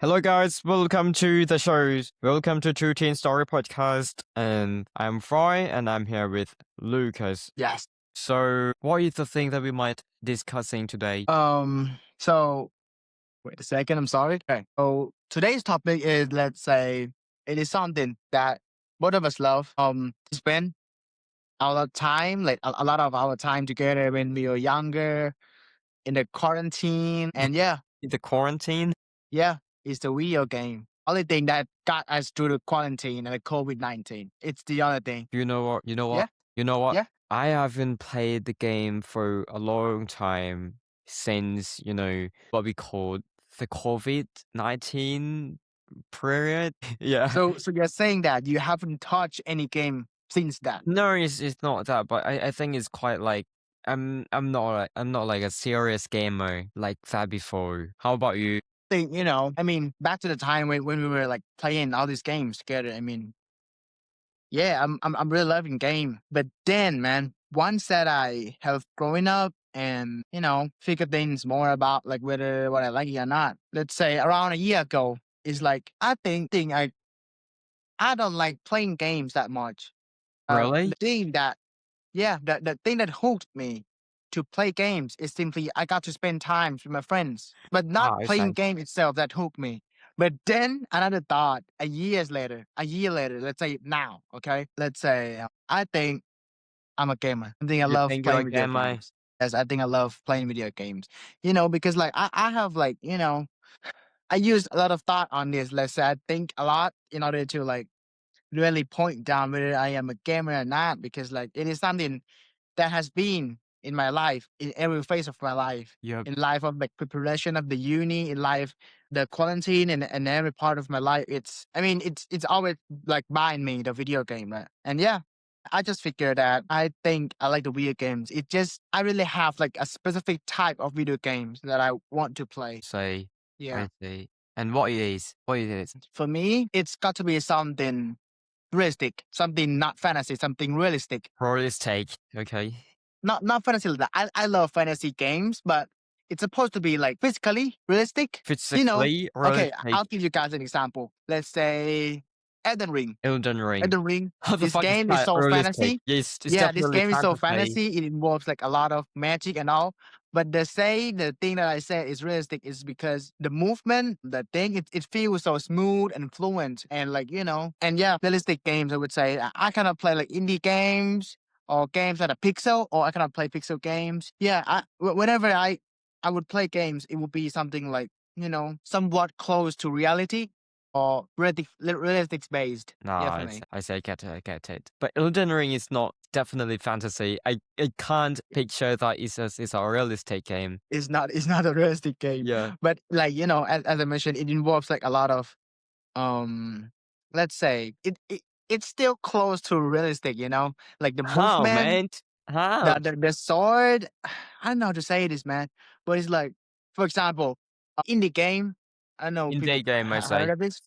Hello, guys. Welcome to the show. Welcome to TwoTeenStory podcast. And I'm Froy, and I'm here with Lucas. Yes. So, what is the thing that we might discussing today? So wait a second. I'm sorry. Okay. So today's topic is, let's say, it is something that both of us love. To spend our time, like a lot of our time together when we were younger in the quarantine. And The quarantine? yeah, it's the video game. Only thing that got us through the quarantine and the COVID-19. It's the other thing. You know what? You know Yeah. what? You know what? Yeah. I haven't played the game for a long time since, what we call the COVID-19 period. Yeah. So you're saying that you haven't touched any game since that? No, it's not that, but I think it's quite like I'm not like a serious gamer like that before. How about you? Think, I mean, back to the time when we were like playing all these games together. I mean, yeah, I'm really loving game. But then, man, once that I have grown up and figure things more about like whether what I like it or not. Let's say around a year ago, it's like I think I don't like playing games that much. The Really? thing that Yeah, the thing that hooked me to play games is simply I got to spend time with my friends, but not Ah, I playing see. game itself that hooked me. But then another thought, a year later, let's say now, okay? Let's say I think I'm a gamer. I think I You love think you're playing a video gamer? games. Yes, I think I love playing video games. Because like I have like, I use a lot of thought on this. Let's say I think a lot in order to like really point down whether I am a gamer or not, because like it is something that has been in my life, in every phase of my life, Yep. in life of like preparation of the uni, in life, the quarantine, and every part of my life. It's always like buying me the video game, right? And yeah, I just figured that I think I like the video games. It just I really have like a specific type of video games that I want to play. Say, Yeah, I see. And what it is? What it is? for me, it's got to be something realistic, something not fantasy, something realistic. Realistic. Okay. Not fantasy like that. I love fantasy games, but it's supposed to be like physically realistic. Physically Okay, realistic. I'll give you guys an example. Let's say Elden Ring. Elden Ring. Elden Ring. How the This fuck is game is that so realistic? fantasy. Yes, it's Yeah, this definitely game is so fantasy. fantasy. It involves like a lot of magic and all. But the thing that I said is realistic is because the movement, the thing, it feels so smooth and fluent and like, and yeah, realistic games, I would say. I cannot play like indie games or games that are pixel, or I cannot play pixel games. Yeah, whenever I would play games, it would be something like, somewhat close to reality or realistic based. No, Definitely. I say I get it. But Elden Ring is not definitely fantasy. I can't picture that it's a realistic game. It's not a realistic game. Yeah. But like, as I mentioned, it involves like a lot of um let's say it's still close to realistic, like the How, movement, man? How? the sword. I don't know how to say this, man, but it's like, for example, indie game. I don't know people Indie game, I heard say. of this.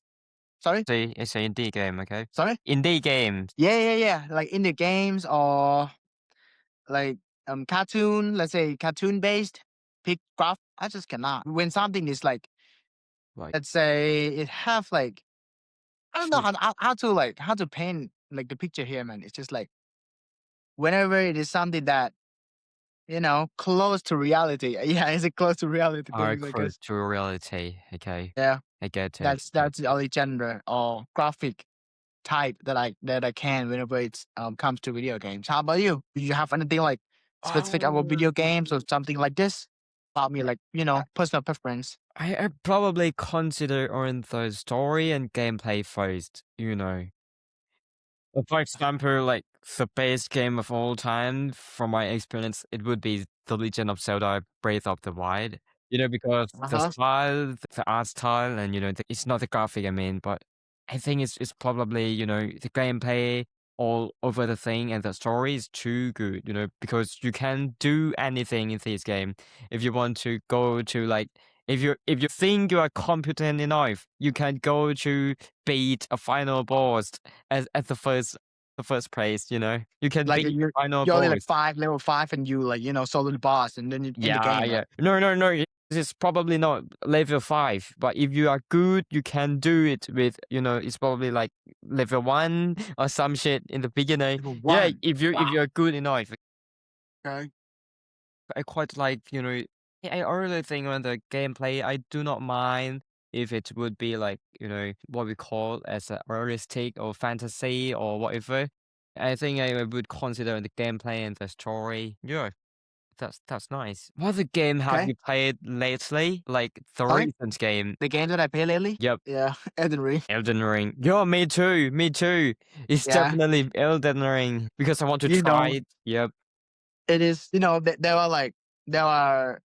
Sorry? See, it's an indie game, okay? Sorry? Indie games. Yeah. Like indie games or like cartoon, let's say cartoon based pick graph. I just cannot. When something is like, Like, let's say it have like, I don't know shoot. how to paint like the picture here, man. It's just like whenever it is something that, close to reality. Yeah, it's a close to reality Are thing, I close guess. to reality, okay? Yeah, I get it. that's the only genre or graphic type that I can whenever it's comes to video games. How about you? Do you have anything like specific about Um, video games or something like this? About me, like, personal preference. I probably consider on the story and gameplay first. For example, like the best game of all time, from my experience, it would be The Legend of Zelda: Breath of the Wild. Because Uh the huh. style, the art style, and it's not the graphic. I mean, but I think it's probably the gameplay all over the thing, and the story is too good. Because you can do anything in this game if you want to go to like. If you think you are competent enough, you can go to beat a final boss at the first place. You can Like beat you're final you're only like boss. level 5, and you like, solo the boss, and then in the Yeah, game, yeah. right? No, no, no. It's probably not level 5, but if you are good, you can do it with, it's probably like level 1 or some shit in the beginning. Level Yeah, one. if Wow. you're good enough. Okay. I quite like, I really think on the gameplay, I do not mind if it would be like, what we call as a realistic or fantasy or whatever. I think I would consider the gameplay and the story. Yeah, that's nice. What other game have Okay. you played lately? Like the Sorry. recent game? The games that I play lately. Yep, Yeah. Elden Ring. Elden Ring. Yeah, me too. Me too. It's Yeah. definitely Elden Ring because I want to You try know, it. Yep. it is. You know, there are like there are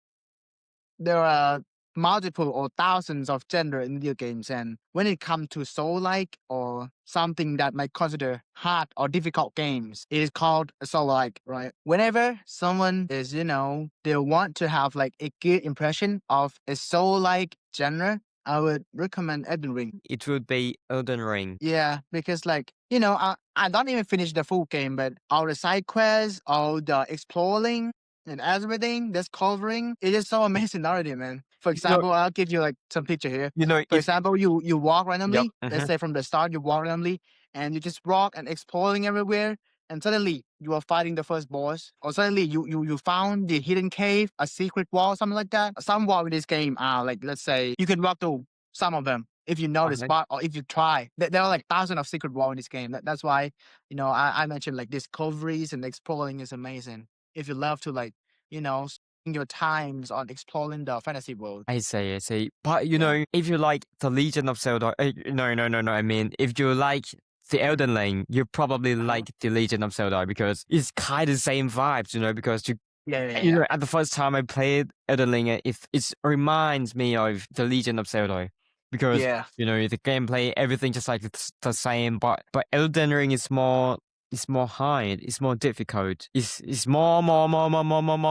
there are multiple or thousands of genre in video games, and when it comes to soul like or something that might consider hard or difficult games, it is called a soul like, right? Whenever someone is, they want to have like a good impression of a soul like genre, I would recommend Elden Ring. It would be Elden Ring. Yeah, because like, I don't even finish the full game, but all the side quests, all the exploring and everything that's covering, it is so amazing already, man. For You know, example, I'll give you like some picture here. For if example, you walk yep. randomly. Let's say from the start you walk randomly and you just walk and exploring everywhere. And suddenly you are fighting the first boss, or suddenly you found the hidden cave, a secret wall, something like that. Some wall in this game are like, let's say you can walk through some of them if you know the Okay. spot or if you try. There are like thousands of secret wall in this game. That's why, I mentioned like discoveries and exploring is amazing. If you love to like, spend your times on exploring the fantasy world. I see, I see. But Yeah. if you like the Legion of Zelda, no, no, no, no. I mean, if you like the Elden Ring, you probably Uh-huh. like the Legion of Zelda because it's kind of the same vibes, because Yeah, yeah, yeah. at the first time I played Elden Ring, it reminds me of the Legion of Zelda because Yeah. the gameplay, everything just like it's the same. But Elden Ring is more. It's more hard. It's more difficult. It's more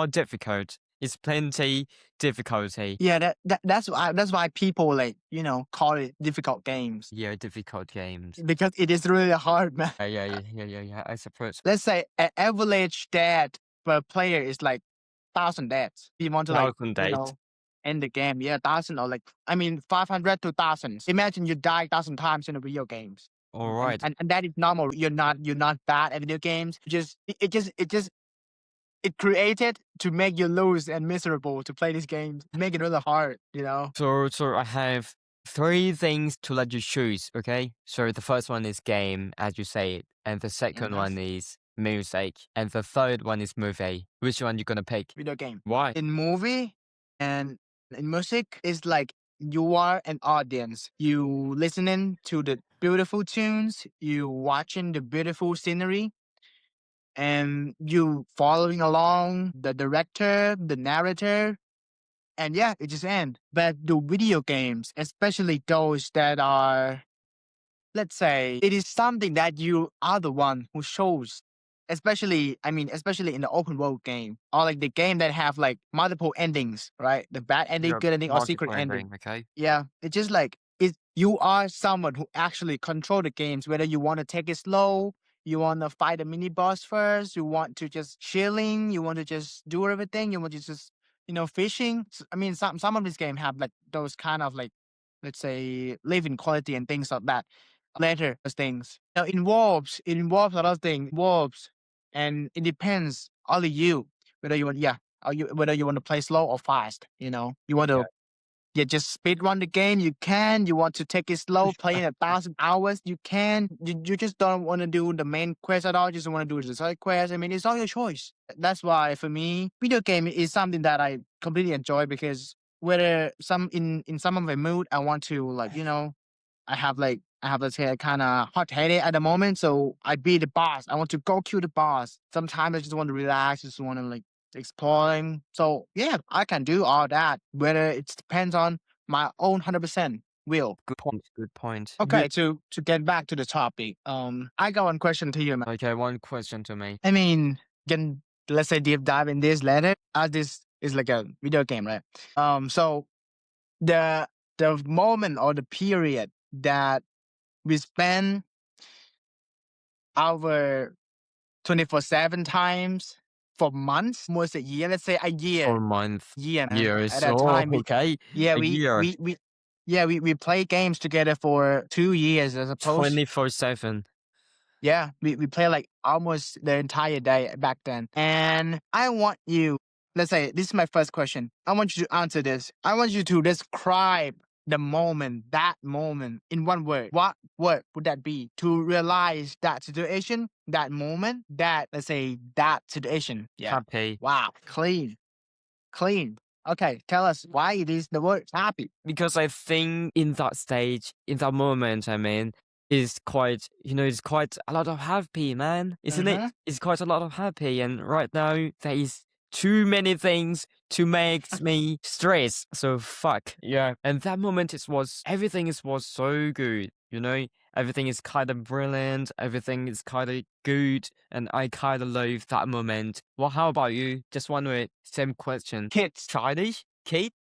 difficult. It's plenty difficulty. Yeah, that's why people like, call it difficult games Yeah, difficult games. because it is really hard, man. Yeah. I suppose Let's say an average death per player is like 1,000 deaths. You want to like, thousand days. end the game. Yeah, 1,000 or like, I mean, 500 to thousands. Imagine you die 1,000 times in the video games. All And, right. and and that is normal. You're not bad at video games. It created to make you lose and miserable to play these games. Make it really hard. So I have three things to let you choose. Okay. So the first one is game, as you say, and the second Mhm. one is music, and the third one is movie. Which one you gonna pick? Video game. Why? In movie and in music, it's like you are an audience. You listening to the beautiful tunes, you watching the beautiful scenery, and you following along the director, the narrator, and yeah, it just ends. But the video games, especially those that are, let's say, it is something that you are the one who shows. Especially in the open world game, or like the game that have like multiple endings, right? The bad ending, You're good ending, or secret multiple ending. ending. Okay. Yeah, it's just like you are someone who actually control the games. Whether you want to take it slow, you want to fight a mini boss first, you want to just chilling, you want to just do everything, you want to just fishing. I mean, some of these games have like those kind of like, let's say, living quality and things like that. Later, those things. Now, it involves a lot of things. Involves, and it depends only you whether you want, yeah, whether you want to play slow or fast. You want Yeah. to, yeah, just speed run the game. You can. You want to take it slow, play in 1,000 hours. You can. You just don't want to do the main quest at all. You just want to do the side quest. I mean, it's all your choice. That's why for me, video game is something that I completely enjoy because whether in some of my mood, I want to like I have let's say a kind of hot headache at the moment, so I be the boss. I want to go kill the boss. Sometimes I just want to relax, just want to like exploring. So yeah, I can do all that. Whether it depends on my own 100% will. Good point. Good point. Okay, to get back to the topic, I got one question to you, man. Okay. One question to me. I mean, can let's say deep dive in this later, as this is like a video game, right? So the the moment or the period that we spend our 24/7 times. for months, almost a year. Let's say a For year, a month, man. At years. that Oh, time, okay. yeah, A year, we play games together for 2 years, I suppose. 24/7. Yeah, we play like almost the entire day back then. And I want you, let's say this is my first question. I want you to answer this. I want you to describe the moment, that moment in one word. What word would that be to realize that situation, that moment, that, let's say, that situation? Yeah. Happy. Wow. Clean. Clean. Okay. Tell us why it is the word happy. Because I think in that stage, in that moment, I mean, is quite, it's quite a lot of happy, man, isn't it? Mm-hmm. It's quite a lot of happy, and right now there is too many things to make me stress. So fuck yeah. And that moment, everything was so good. Everything is kind of brilliant. Everything is kind of good, and I kind of love that moment. Well, how about you? Just one minute. Same question. Kids. Childish? Kid?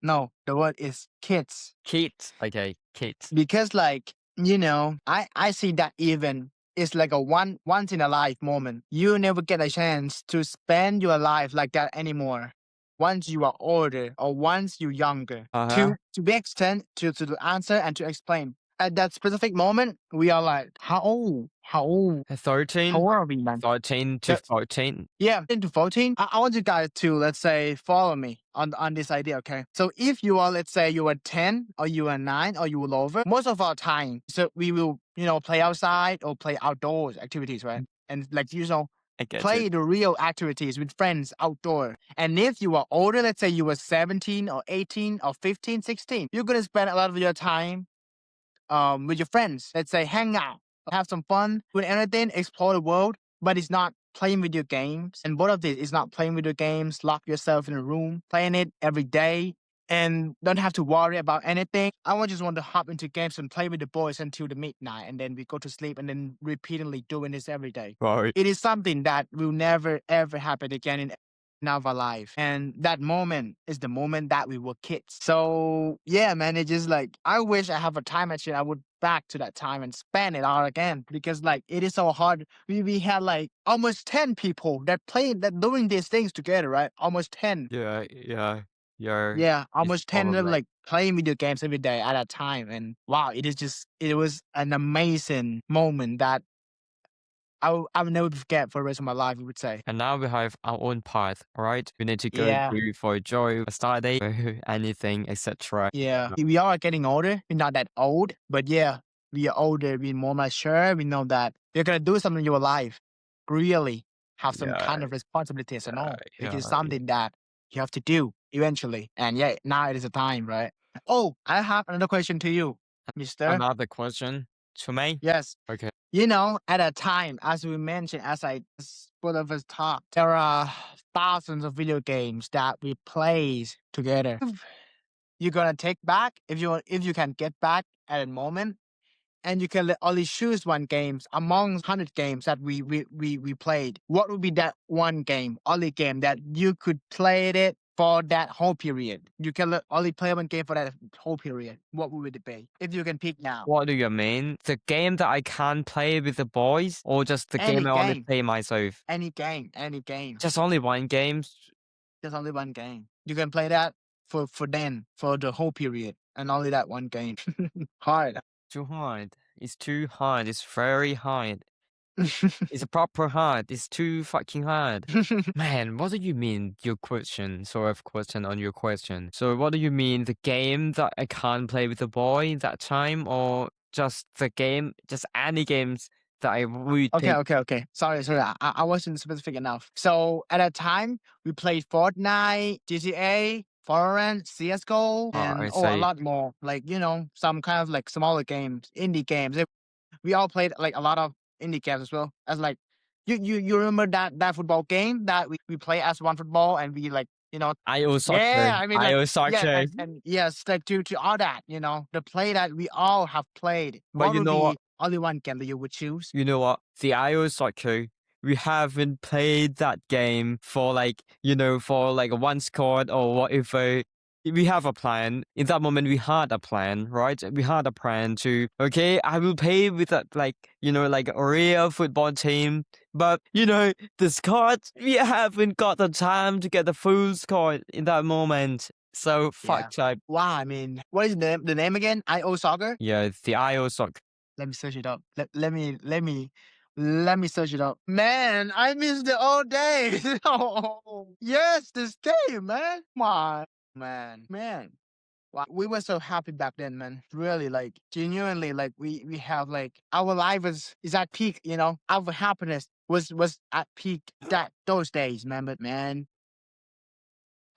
No, the word is kids. Kids. Okay, kids. Because I see that event is like a once in a life moment. You never get a chance to spend your life like that anymore once you are older or once you're younger. Uh-huh. To be extend to answer and to explain at that specific moment, we are like, how 13, old are we, man? 13 to 14. Yeah, into 14. I want you guys to, let's say, follow me on this idea, okay? So if you are, let's say you are 10 or you are 9 or you are over, most of our time, so we will, play outside or play outdoors activities, right? And like, I get it. play the real activities with friends outdoor. And if you are older, let's say you were 17 or 18 or 15, 16, you're going to spend a lot of your time with your friends. Let's say hang out, have some fun, doing anything, explore the world, but it's not playing video games. And both of this is not playing video games, lock yourself in a room, playing it every day, and don't have to worry about anything. Just want to hop into games and play with the boys until the midnight, and then we go to sleep, and then repeatedly doing this every day. Right. It is something that will never ever happen again in our life. And that moment is the moment that we were kids. So yeah, man, it's just like I wish I have a time machine. I would back to that time and spend it all again because like it is so hard. We had like almost 10 people that doing these things together, right? Almost 10. Yeah, yeah, yeah. Yeah, It's almost 10 of them probably. like playing video games every day at a time. And wow, it was an amazing moment that I will never forget for the rest of my life, I would say. And now we have our own path, all right? We need to go Yeah. do for joy, study, anything, etc. Yeah, we are getting older. We're not that old, but yeah, we are older. We're more mature. We know that you're gonna do something in your life. Really have some Yeah, kind of responsibilities and all, because it's yeah, yeah. something that you have to do eventually. And yeah, now it is a time, right? Oh, I have another question to you, Mister. Another question to me? Yes, Okay. at a time, as we mentioned, as both of us talked, there are thousands of video games that we play together. You're gonna take back if you can get back at a moment, and you can only choose one game among 100 games that we played. What would be that one game, only game that you could play it for that whole period? You can only play one game for that whole period. What would it be if you can pick now? What do you mean? The game that I can play with the boys, or just the Any game I only game, play myself? any game. Just only one game? Just only one game. You can play that for the whole period, and only that one game. Hard. Too hard. It's too hard. It's very hard. It's a proper hard. It's too fucking hard. Man, what do you mean your question? Sort of question on your question. So what do you mean the game that I can't play with the boy that time, or just the game, just any games that I would Okay, take? okay, okay. Sorry. I wasn't specific enough. So at that time, we played Fortnite, GTA, Valorant, CS:GO, and I a say, lot more. Like some kind of like smaller games, indie games. We all played like a lot of indie games as well. As like you remember that football game that we play as one football and we like IO soccer, yeah, I mean like IO yeah, soccer. and yes, like to all that the play that we all have played. But What you would know what? be only one game that you would choose? You know what? The IO soccer, we haven't played that game for like, for like one squad or whatever. we have a plan. In that moment, we had a plan, right? We had a plan to, okay, I will pay with a, like, like a real football team. But, the squad, we haven't got the time to get the full squad in that moment. So, fuck Yeah. type. Wow. I mean, what is the name again? IO Soccer. Yeah, the IO soccer. Let me search it up. Let me search it up. Man, I miss the old days. Oh, yes, this game, man. Come on, man. Wow, we were so happy back then, man. Really, like genuinely, like we have like our life is at peak. Our happiness was at peak that those days, man. But man,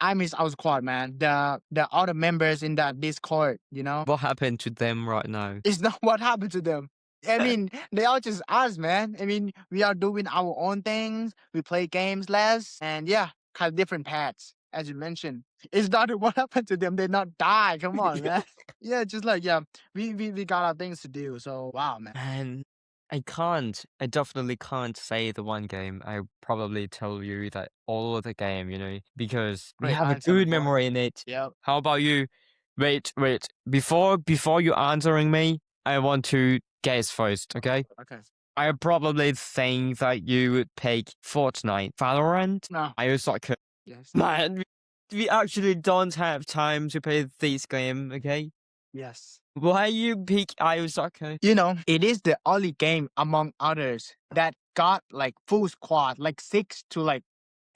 I miss our squad, man. The other members in that Discord. What happened to them right now? It's not what happened to them. I mean, they are just us, man. I mean, we are doing our own things. We play games less, and yeah, kind of different paths, as you mentioned. It's not what happened to them. They not die. Come on, man. Yeah, just like yeah, we got our things to do. So wow, man. And I can't. I definitely can't say the one game. I probably tell you that all of the game, because we Great have a answer, my good boy. memory in it. Yep. How about you? Wait, wait. Before you answering me, I want to guess first, okay? Okay. I probably think that you would pick Fortnite, Valorant, No. IO Soccer. Yes. Man, we actually don't have time to play this game, okay? Yes. Why you pick IO Soccer? It is the only game among others that got like full squad, like 6 to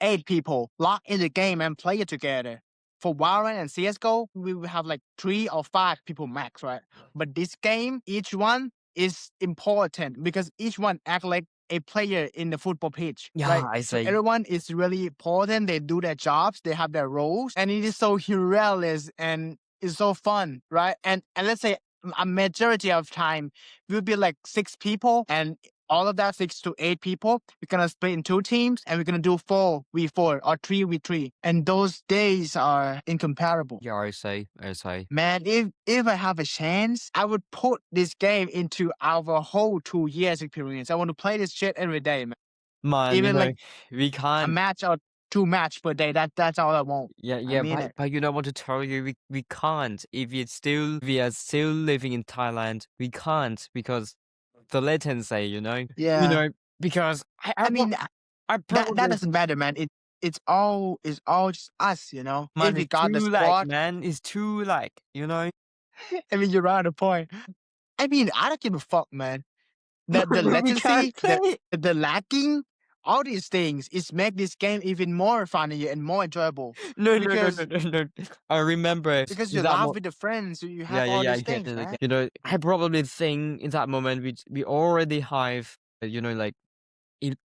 8 people locked in the game and play it together. For Valorant and CSGO, we will have like 3 or 5 people max, right? But this game, each one is important because each one act like a player in the football pitch, Yeah, right? I So say. everyone is really important. They do their jobs, they have their roles, and it is so hilarious and it's so fun, right? And let's say a majority of time we'll be like 6 people, and all of that 6 to 8 people, we're gonna split in 2 teams, and we're gonna do 4v4 or 3v3, and those days are incomparable. Yeah, I say. Man, if I have a chance, I would put this game into our whole 2 years experience. I want to play this shit every day, man. Man, Even like we a can't. match or 2 match per day. That's all I want. Yeah, I yeah, mean but it. I want to tell you, we can't. If we are still living in Thailand, we can't because the latency, Yeah. because I mean, I that probably, doesn't matter, man. It's all just us. If man, we it's got the too like, squad, man, it's too like. I mean, you're right on the point. I mean, I don't give a fuck, man. The We can't latency, the play. the lagging, all these things is make this game even more funny and more enjoyable No, no, no, no, because no, no. I remember because in you that laugh moment. with the friends, you Yeah, have yeah, all yeah. I these get things, it man. again. I probably think in that moment we already have, like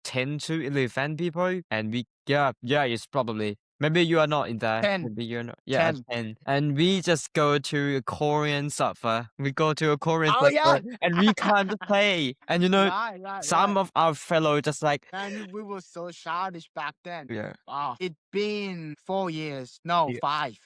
10 to 11 people, and yeah, it's probably maybe you are not in there, 10, maybe you're not. Yeah, at 10. 10, and we just go to a Korean server. We go to a Korean Oh yeah, server, and we can't play. And right. some of our fellow just like, Man, we were so childish back then. yeah, Wow, it been 4 years. No, yeah, 5.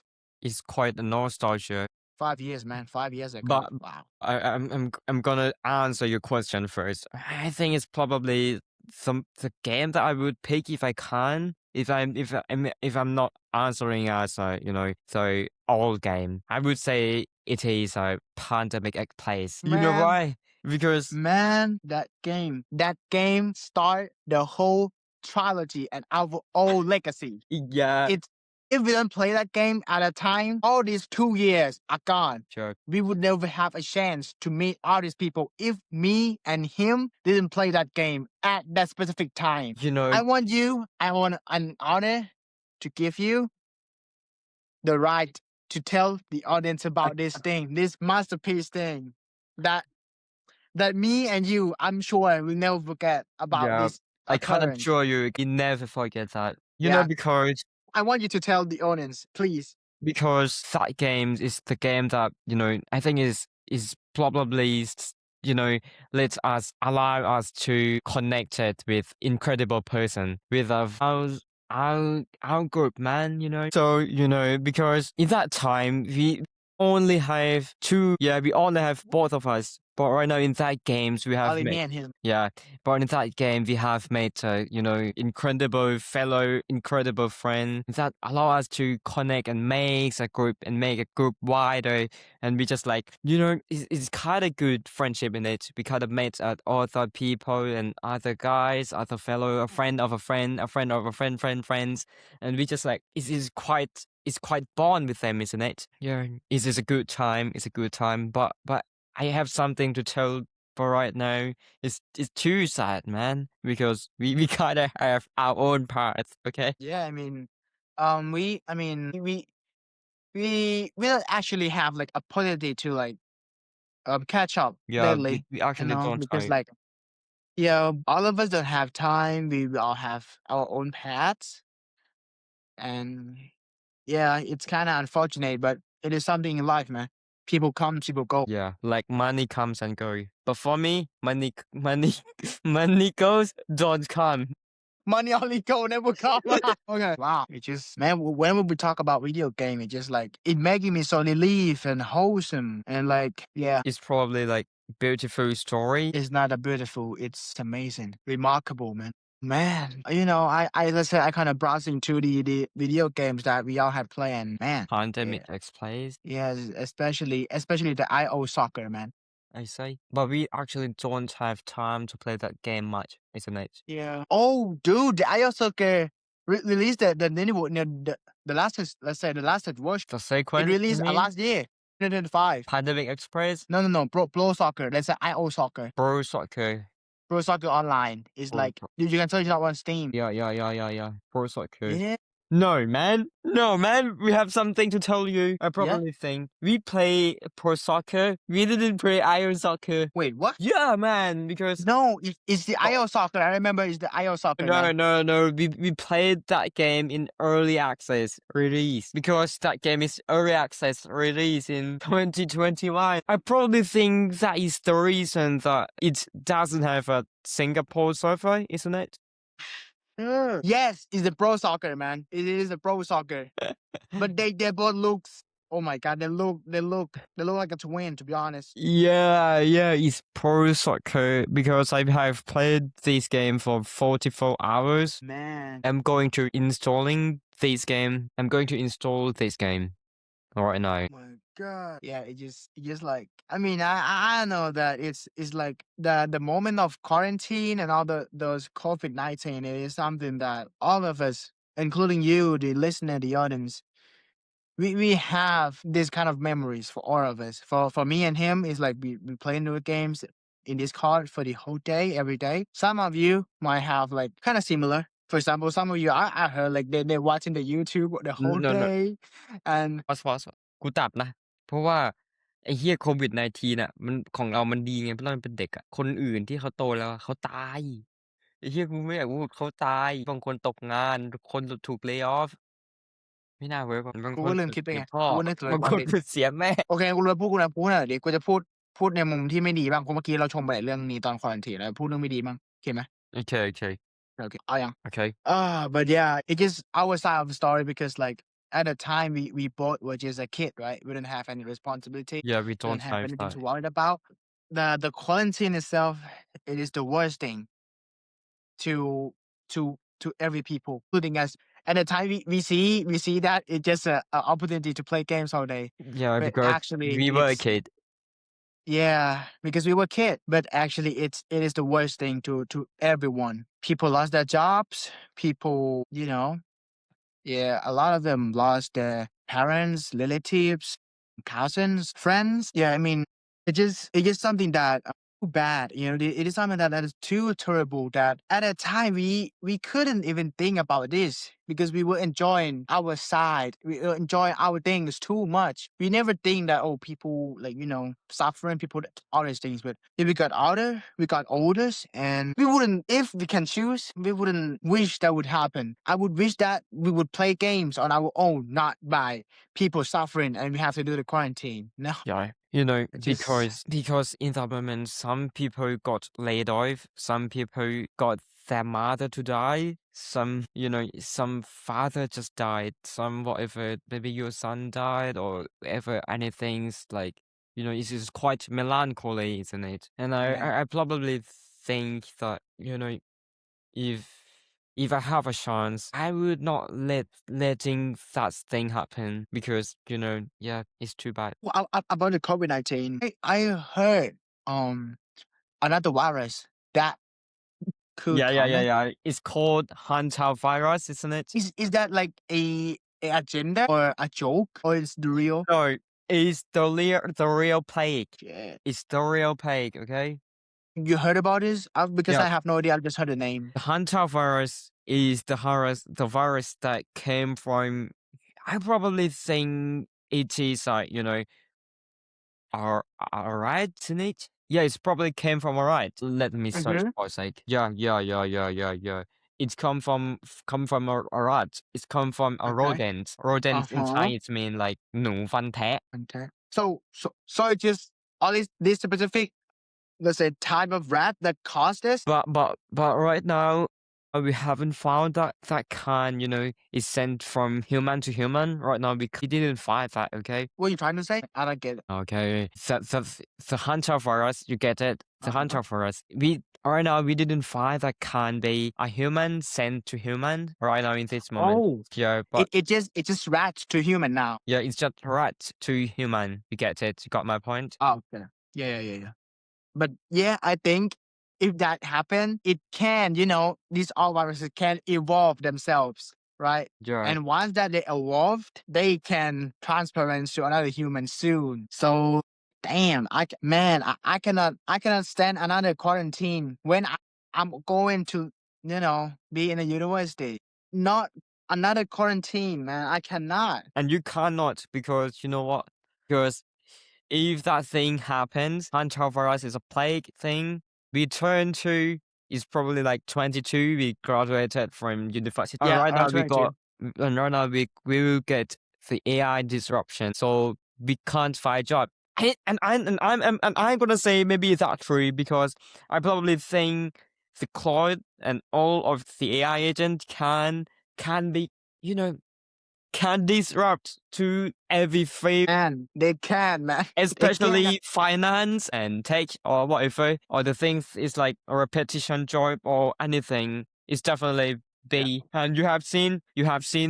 it's quite a nostalgia. 5 years, man. 5 years ago. But Wow. I'm gonna answer your question first. I think it's probably the game that I would pick if I can. If I'm not answering as so old game, I would say it is a Pandemic Egg Place. You know Man, why? Because man, that game start the whole trilogy and our old legacy. yeah, It's if we don't play that game at a time, all these 2 years are gone. sure. We would never have a chance to meet all these people if me and him didn't play that game at that specific time. You know, I want an honor to give you the right to tell the audience I, about this thing, this masterpiece thing that that me and you, I'm sure, will never forget about yeah, this I can occurrence. assure you never forget that. Yeah, Because I want you to tell the audience, please. that game is the game that I think is probably let us allow us to connect it with incredible person with our group, man. So because in that time we only have two, yeah, we only have both of us But right now in that games we have Only me made, and him. yeah. But in that game we have made incredible fellow, incredible friend that allow us to connect and make a group wider. And we just like it's kind of good friendship in it. We kind of met other people and other guys, other fellow, a friend of a friend, a friend of a friends, and we just like it's quite bond with them, isn't it? Yeah, it is a good time. It's a good time. But I have something to tell. For right now, it's too sad, man, because we kind of have our own path. Okay. Yeah, we don't actually have like a opportunity to like catch up Yeah, lately, we actually don't because have. like yeah, all of us don't have time. We all have our own paths, and yeah, it's kind of unfortunate, but it is something in life, man. People come, people go. Yeah, like money comes and go. But for me, money, money goes, don't come. Money only go, never come. Okay. Wow. It just, man, when we talk about video game, it just like, it making me so relief and wholesome. And like, yeah, It's probably like beautiful story. it's not a beautiful, it's amazing, remarkable, man. Man, let's say I kind of browsing to the video games that we all have played, and man, Pandemic yeah, explains. yeah, especially the IO soccer, man. I say. But we actually don't have time to play that game much, isn't it? Yeah. Oh, dude, the IO soccer released the latest, let's say the latest version. The It sequence, you released mean? last year, 2025. Pandemic Express? No, no, no, Pro Soccer. Let's say IO Soccer. Pro Soccer. Pro Soccer Online is Pro, like you can search that on Steam. yeah. Pro Soccer. Yeah. No, man. No, man. We have something to tell you. I Yeah. probably think we play Pro Soccer. We didn't play Iron Soccer. Wait, what? Yeah, man. Because No, it's the IO Soccer. I remember it's the IO Soccer, man. no. We played that game in early access release because that game is early access release in 2021. I probably think that is the reason that it doesn't have a Singapore server, isn't it? Yes, it's the Pro Soccer, man. It is the Pro Soccer. But they both looks. Oh my god, they look like a twin. To be honest. Yeah, it's Pro Soccer because I have played this game for 44 hours. Man. I'm going to installing this game. I'm going to install this game right now. Oh my god. Yeah, it just like I know that it's like the moment of quarantine and all those COVID-19. It is something that all of us, including you, the listener, the audience, we have this kind of memories for all of us. For me and him, it's like we play new games in this card for the whole day, every day. Some of you might have like kind of similar. For example, some of you I heard like they're watching the YouTube the whole No. day, and Pause กูตัดนะเพราะว่าไอ้เหี้ยโควิด-19 น่ะมันของเรามันดีไงเพราะเราเป็นเด็กอะคนอื่นที่เขาโตแล้วอะเขาตายไอ้เหี้ยกูไม่อยากพูดเขาตายบางคนตกงานคนถูก lay off ไม่น่าเวิร์กว่ะบางกูคนสูญก็ลืมคิดไปไงเสียพ่อกูก็นึกถึงบางความเด็กคนสูญเสียแม่ โอเคกูเลยพูดเดี๋ยวกูจะพูดในมุมที่ไม่ดีบ้างเพราะเมื่อกี้เราชมไปแต่เรื่องนี้ตอน quarantine แล้วพูดเรื่องไม่ดีบ้างโอเคไหมOkay. โอเคเอายัง Okay. But yeah, it just our side of the story because like at the time we both were just a kid, right? We didn't have any responsibility. Yeah, we We don't didn't have have anything that. to worry about. The quarantine itself, it is the worst thing to every people, including us. At the time we see that it's just a opportunity to play games all day. Yeah, But because actually we were a it's kid. yeah, because we were kid. But actually it is the worst thing to everyone. People lost their jobs, people, yeah, a lot of them lost their parents, relatives, cousins, friends. Yeah, it's just something that too bad. It is something that is too terrible. That at a time we couldn't even think about this because we were enjoying our side. We were enjoying our things too much. We never think that people like suffering, people all these things. But if we got older, and we wouldn't. If we can choose, we wouldn't wish that would happen. I would wish that we would play games on our own, not by people suffering, and we have to do the quarantine. No, Yeah, it just because in that moment, some people got laid off, some people got their mother to die, some father just died, some whatever, maybe your son died or whatever, anything's like it's quite melancholy, isn't it? And Yeah. I probably think that, if if I have a chance, I would not letting that thing happen because, yeah, it's too bad. Well, about the COVID-19, I heard another virus that could Yeah, yeah, yeah, come. yeah. It's called hantavirus, isn't it? Is that like a agenda or a joke or is the real No, it's the real plague. shit? It's the real plague, okay? You heard about this? Because Yeah, I have no idea. I just heard the name. the hantavirus is the virus that came from. I probably think it is like, a rat in it. Yeah, it's probably came from a rat. Let me search Mm-hmm. for a sec. Yeah, yeah, yeah, yeah, yeah, yeah. It's come from a rat. It's come from a Okay. rodent. Rodent in Uh-huh. Chinese mean like หนูฟันแทะ. Okay. So it's just all this specific, let's say, type of rat that caused this. But right now, we haven't found that kind, is sent from human to human. Right now, we didn't find that. Okay. What are you trying to say? I don't get it. Okay. The hunter virus, you get it. The Uh-huh. hunter virus. We right now we didn't find that can be a human sent to human right now in this moment. Oh, Yeah, but it just rats to human now. yeah, it's just rat to human. You get it? You got my point? Oh, okay. Yeah. But yeah, I think if that happened, it can, these all viruses can evolve themselves, right? Yeah. And once that they evolved, they can transference to another human soon. So, damn, man, I cannot stand another quarantine when I'm going to, be in a university. Not another quarantine, man. I cannot. And you cannot because you know what? Because if that thing happens, hantavirus is a plague thing. We turn to is probably like 22. We graduated from university. And Yeah, right now around we 22. got, and right now we will get the AI disruption. So we can't find job. And I'm gonna say maybe that's true because I probably think the Claude and all of the AI agent can be, you know can disrupt to every field, Man, they can, man. They can. especially finance and tech or whatever, or the things is like a repetition job or anything. It's definitely Yeah. be. And you have seen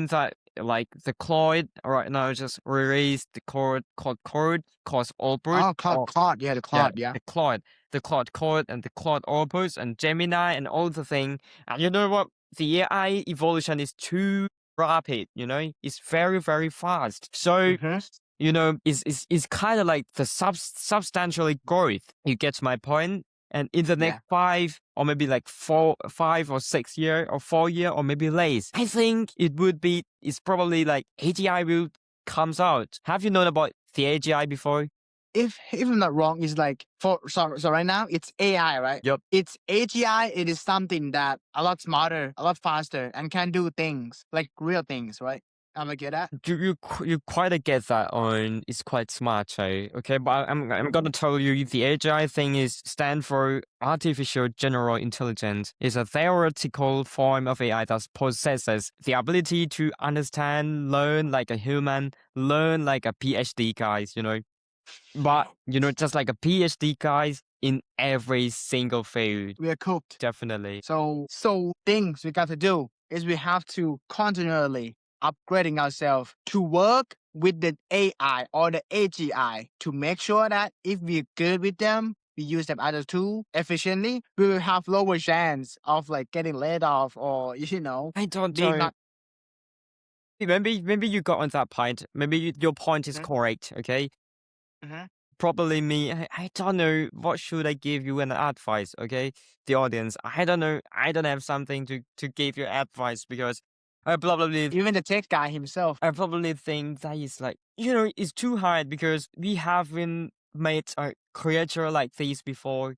that like the Cloud right now just released the called Opus Oh, or Claude. Yeah, the yeah, Claude. Yeah. the Claude Code and the Claude Opus and Gemini and all the thing. And you know what? The AI evolution is too rapid, it's very, very fast. So, Mm-hmm. it's kind of like the substantially growth. You get my point? And in the Yeah. next 5 or maybe like 5 or 6 year or 4 year or maybe less, I think it's probably like AGI will comes out. Have you known about the AGI before? If I'm not wrong, it's like so right now it's AI, right? Yep. It's AGI. It is something that a lot smarter, a lot faster, and can do things like real things, right? I'm gonna get that. You quite get that on. It's quite smart, okay? But I'm gonna tell you the AGI thing is stand for artificial general intelligence. It's a theoretical form of AI that possesses the ability to understand, learn like a human, learn like a PhD guys, But just like a PhD guys in every single field, We are cooked. definitely. So things we got to do is we have to continually upgrading ourselves to work with the AI or the AGI to make sure that if we're good with them, we use them as a tool efficiently, we will have lower chance of like getting laid off or I don't being know. not. Maybe you got on that point. Maybe your point is Mhm, correct. Okay, mhm. probably me. I don't know. What should I give you an advice? Okay, the audience. I don't know. I don't have something to give you advice because I probably Even the tech guy himself. I probably think that is like it's too hard because we haven't made a creature like this before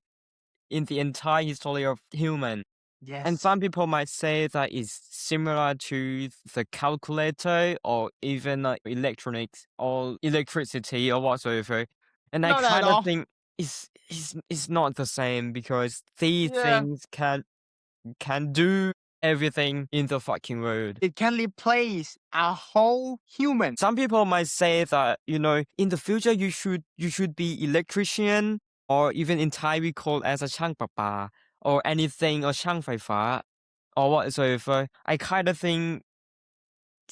in the entire history of human. And Yes. some people might say that is similar to the calculator or even like electronics or electricity or whatsoever. And I Not at kind of all. think it's not the same because these Yeah. things can do everything in the fucking world. It can replace a whole human. Some people might say that, in the future you should be electrician, or even in Thai we call as a ช่างประปา or anything, or ช่างไฟฟ้า or whatsoever. I kind of think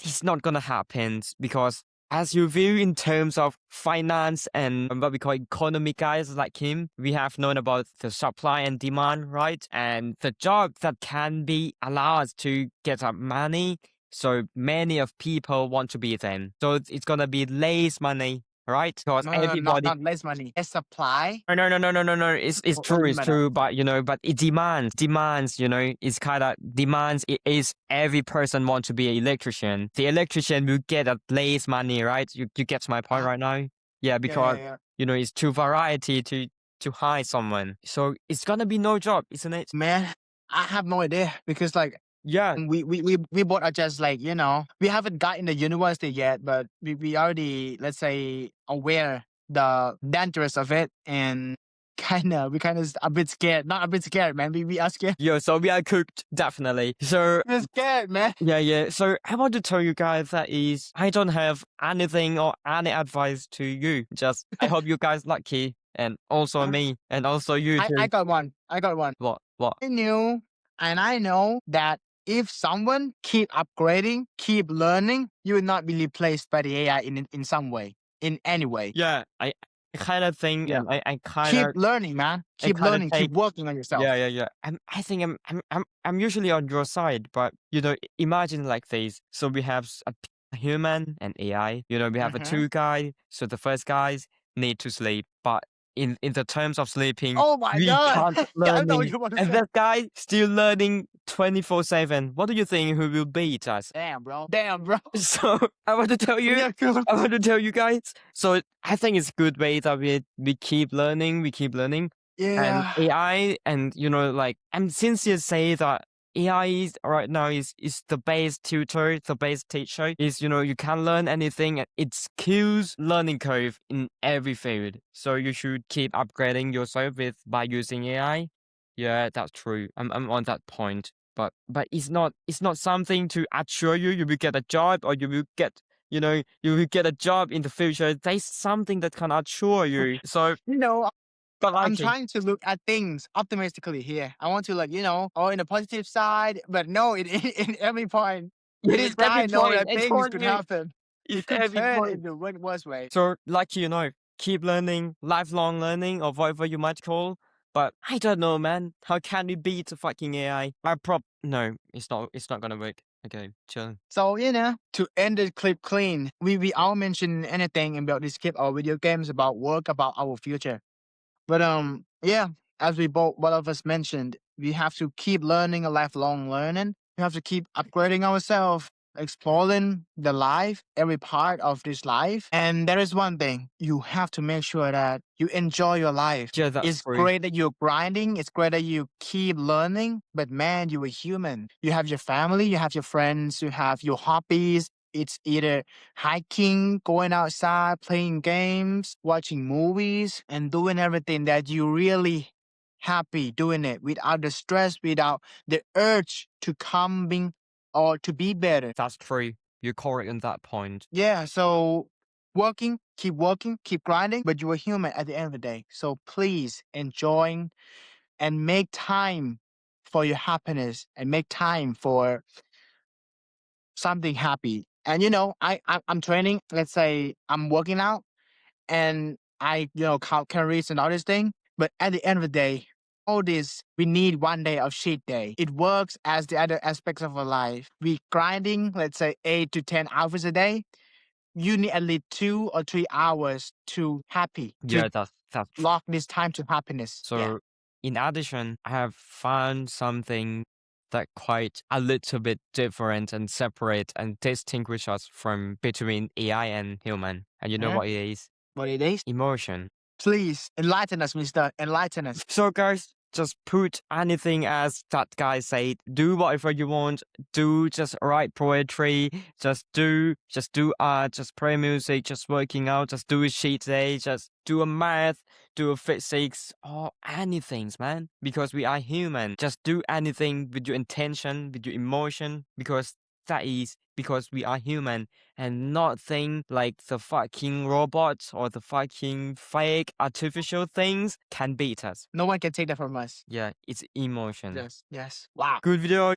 it's not gonna happen because as you view in terms of finance and what we call economy guys like him, we have known about the supply and demand, right? And the job that can be allow us to get up money. So many of people want to be them. So it's gonna be less money, right? Because No, no, no, not everybody. not less money. Less supply. No, no, no, no, no, no, no. It's What do true, you it's mean by that? true. But but it demands. It's kind of demands. It is every person want to be an electrician. The electrician will get at least money, right? You get my point Uh-huh. right now. Yeah, Yeah, yeah, because yeah. it's too variety to hire someone. So it's gonna be no job, isn't it? Man, I have no idea because like Yeah, we both are just like, we haven't got in the university yet, but we already, let's say, aware the dangerous of it, and we kind of a bit scared. Not a bit scared, man. We are scared. yeah. So we are cooked definitely. So We're scared, man. yeah, yeah. So I want to tell you guys that is, I don't have anything or any advice to you. Just I hope you guys lucky, and also Uh, me, and also you I too. got one. I got one. What? What? I knew and I know that if someone keep upgrading, keep learning, you will not be replaced by the AI in some way, in any way. Yeah, I kind of think, Yeah. and I kind Keep of learning, man. I Keep kind of learning. Keep take. working on yourself. Yeah, yeah, yeah. I think I'm usually on your side, but imagine like this. So we have a human and AI. We have a Hmm. two guy. So the first guys need to sleep, but in the terms of sleeping, Oh my we God. can't Yeah, I know what learning, you want to and say. that guy still learning 24/7. What do you think who will beat us? Damn, bro. Damn, bro. So I want to tell We you, are cool. I want to tell you guys. So I think it's a good way that we keep learning, and Yeah. AI, and like I'm sincere say that AI is right now is the best tutor, the best teacher. Is you can learn anything. And it skills learning curve in every field. So you should keep upgrading yourself by using AI. Yeah, that's true. I'm on that point. But it's not something to assure you will get a job, or you will get you will get a job in the future. There's something that can assure you. So You know, but I'm like it. trying to look at things optimistically here. I want to like, in the positive side, but no, in every point, Yeah, this it's every guy know point. that I things told could you. happen. It's It could every turn point. in the worst way. So like keep learning, lifelong learning, or whatever you might call. But I don't know, man. How can we beat the fucking AI? No, it's not. It's not gonna work. Okay, chill. So, to end the clip clean, we all mention anything about this clip or video games, about work, about our future. But yeah, as we both of us mentioned, we have to keep learning a lifelong learning. We have to keep upgrading ourselves, exploring the life, every part of this life. And there is one thing, you have to make sure that you enjoy your life. Yeah, that's It's true. great that you're grinding. It's great that you keep learning. But man, you're a human. You have your family, you have your friends, you have your hobbies. It's either hiking, going outside, playing games, watching movies, and doing everything that you really happy doing it without the stress, without the urge to coming or to be better. That's true. You're correct on that point. Yeah, so working, keep grinding, but you're a human at the end of the day. So please enjoy and make time for your happiness and make time for something happy. And I'm training. Let's say I'm working out, and I count calories and all this thing. But at the end of the day, all this we need one day of cheat day. It works as the other aspects of our life. We grinding, let's say 8 to 10 hours a day. You need at least 2 or 3 hours to happy to Yeah, that's true. lock this time to happiness. Yeah. So, in addition, I have found something that quite a little bit different and separate and distinguish us from between AI and human. And you know Mhm. what it is? What it is? Emotion. Please enlighten us, Mister. Enlighten us. So, guys, just put anything as that guy said. Do whatever you want. Do just write poetry. Just do art. Just play music. Just working out. Just do a sheet day. Just do a math. Do a physics or anything, man. Because we are human. Just do anything with your intention, with your emotion. Because that is because we are human and not think like the fucking robots or the fucking fake artificial things can beat us. No one can take that from us. Yeah, it's emotion. Yes. Yes. Wow. Good video.